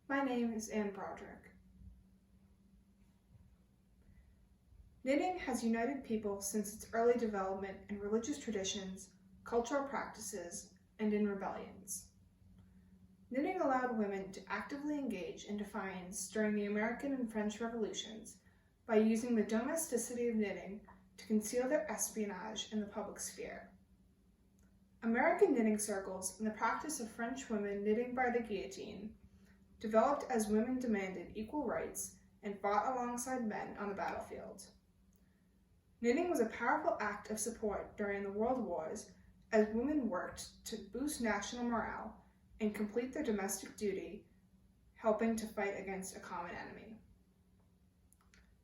My name is Broderick. Knitting has united people since its early development in religious traditions, cultural practices, and in rebellions. Knitting allowed women to actively engage in defiance during the American and French revolutions by using the domesticity of knitting to conceal their espionage in the public sphere. American knitting circles and the practice of French women knitting by the guillotine developed as women demanded equal rights and fought alongside men on the battlefield. Knitting was a powerful act of support during the World Wars as women worked to boost national morale and complete their domestic duty, helping to fight against a common enemy.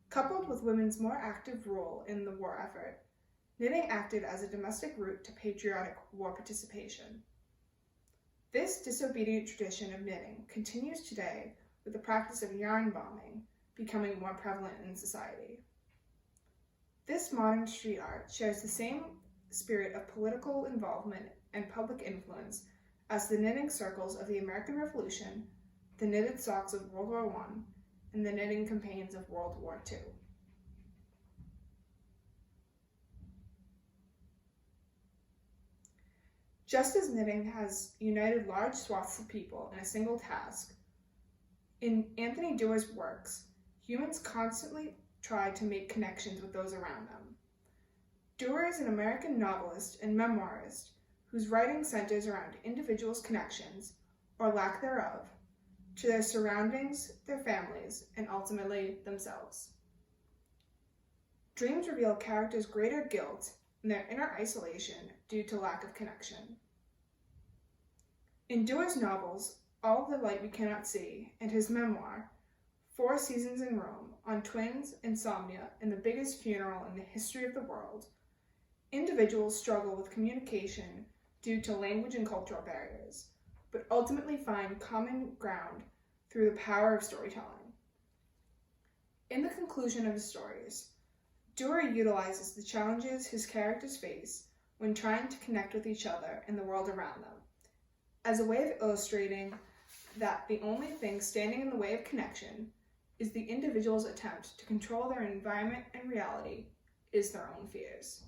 Coupled with women's more active role in the war effort, knitting acted as a domestic route to patriotic war participation. This disobedient tradition of knitting continues today, with the practice of yarn bombing becoming more prevalent in society. This modern street art shares the same spirit of political involvement and public influence as the knitting circles of the American Revolution, the knitted socks of World War I, and the knitting campaigns of World War II. Just as knitting has united large swaths of people in a single task, in Anthony Doerr's works, humans constantly try to make connections with those around them. Doerr is an American novelist and memoirist whose writing centers around individuals' connections, or lack thereof, to their surroundings, their families, and ultimately themselves. Dreams reveal characters' greater guilt and their inner isolation due to lack of connection. In Doerr's novels, All the Light We Cannot See, and his memoir, 4 Seasons in Rome, on twins, insomnia, and the biggest funeral in the history of the world, individuals struggle with communication due to language and cultural barriers, but ultimately find common ground through the power of storytelling. In the conclusion of his stories, Doerr utilizes the challenges his characters face when trying to connect with each other and the world around them, as a way of illustrating that the only thing standing in the way of connection is the individual's attempt to control their environment and reality is their own fears.